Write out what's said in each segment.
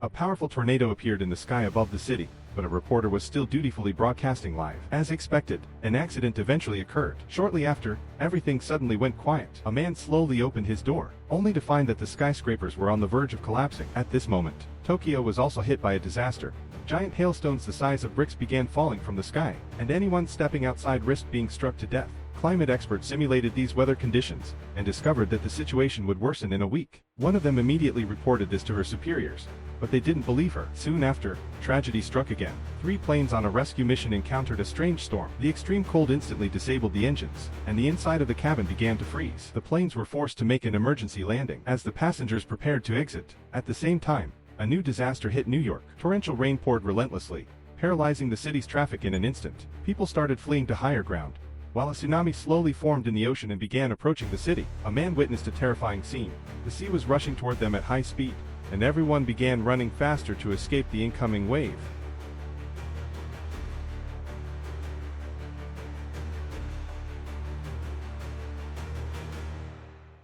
A powerful tornado appeared in the sky above the city, but a reporter was still dutifully broadcasting live. As expected, an accident eventually occurred. Shortly after, everything suddenly went quiet. A man slowly opened his door, only to find that the skyscrapers were on the verge of collapsing. At this moment, Tokyo was also hit by a disaster. Giant hailstones the size of bricks began falling from the sky, and anyone stepping outside risked being struck to death. Climate experts simulated these weather conditions, and discovered that the situation would worsen in a week. One of them immediately reported this to her superiors, but they didn't believe her. Soon after, tragedy struck again. 3 planes on a rescue mission encountered a strange storm. The extreme cold instantly disabled the engines, and the inside of the cabin began to freeze. The planes were forced to make an emergency landing as the passengers prepared to exit. At the same time, a new disaster hit New York. Torrential rain poured relentlessly, paralyzing the city's traffic in an instant. People started fleeing to higher ground, while a tsunami slowly formed in the ocean and began approaching the city. A man witnessed a terrifying scene. The sea was rushing toward them at high speed, and everyone began running faster to escape the incoming wave.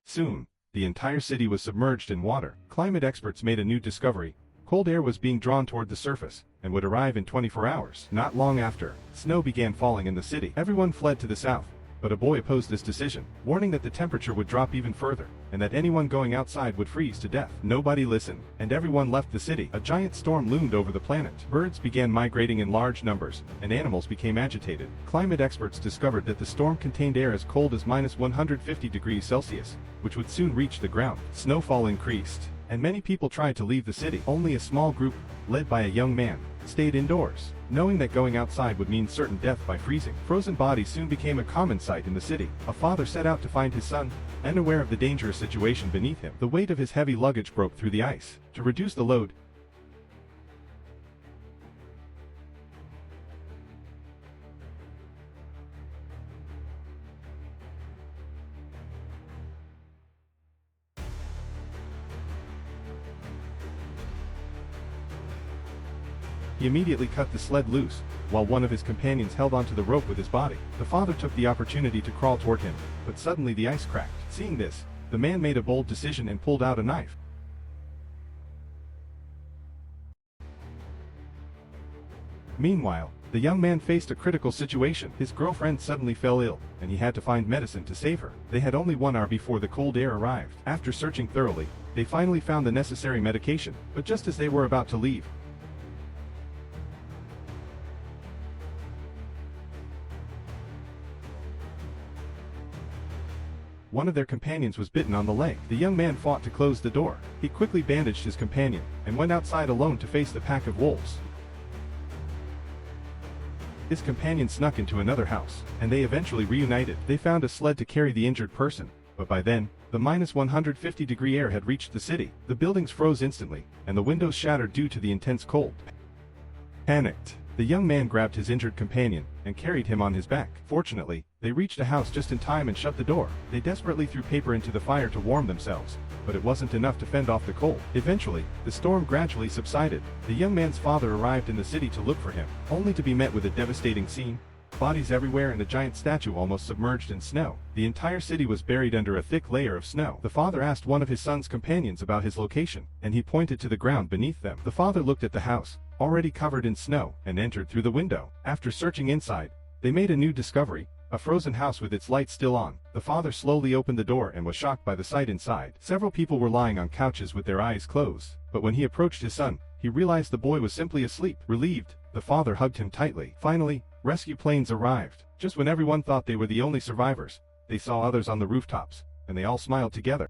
Soon, the entire city was submerged in water. Climate experts made a new discovery. Cold air was being drawn toward the surface, and would arrive in 24 hours. Not long after, snow began falling in the city. Everyone fled to the south, but a boy opposed this decision, warning that the temperature would drop even further, and that anyone going outside would freeze to death. Nobody listened, and everyone left the city. A giant storm loomed over the planet. Birds began migrating in large numbers, and animals became agitated. Climate experts discovered that the storm contained air as cold as -150 degrees Celsius, which would soon reach the ground. Snowfall increased, and many people tried to leave the city. Only a small group, led by a young man, stayed indoors, knowing that going outside would mean certain death by freezing. Frozen bodies soon became a common sight in the city. A father set out to find his son, unaware of the dangerous situation beneath him. The weight of his heavy luggage broke through the ice. To reduce the load, he immediately cut the sled loose, while one of his companions held onto the rope with his body. The father took the opportunity to crawl toward him, but suddenly the ice cracked. Seeing this, the man made a bold decision and pulled out a knife. Meanwhile, the young man faced a critical situation. His girlfriend suddenly fell ill, and he had to find medicine to save her. They had only 1 hour before the cold air arrived. After searching thoroughly, they finally found the necessary medication, but just as they were about to leave, one of their companions was bitten on the leg. The young man fought to close the door. He quickly bandaged his companion, and went outside alone to face the pack of wolves. His companion snuck into another house, and they eventually reunited. They found a sled to carry the injured person, but by then, the -150 degree air had reached the city. The buildings froze instantly, and the windows shattered due to the intense cold. Panicked, the young man grabbed his injured companion, and carried him on his back. Fortunately, they reached a house just in time and shut the door. They desperately threw paper into the fire to warm themselves, but it wasn't enough to fend off the cold. Eventually, the storm gradually subsided. The young man's father arrived in the city to look for him, only to be met with a devastating scene. Bodies everywhere and a giant statue almost submerged in snow. The entire city was buried under a thick layer of snow. The father asked one of his son's companions about his location, and he pointed to the ground beneath them. The father looked at the house, already covered in snow, and entered through the window. After searching inside, they made a new discovery. A frozen house with its lights still on. The father slowly opened the door and was shocked by the sight inside. Several people were lying on couches with their eyes closed, but when he approached his son, he realized the boy was simply asleep. Relieved, the father hugged him tightly. Finally, rescue planes arrived. Just when everyone thought they were the only survivors, they saw others on the rooftops, and they all smiled together.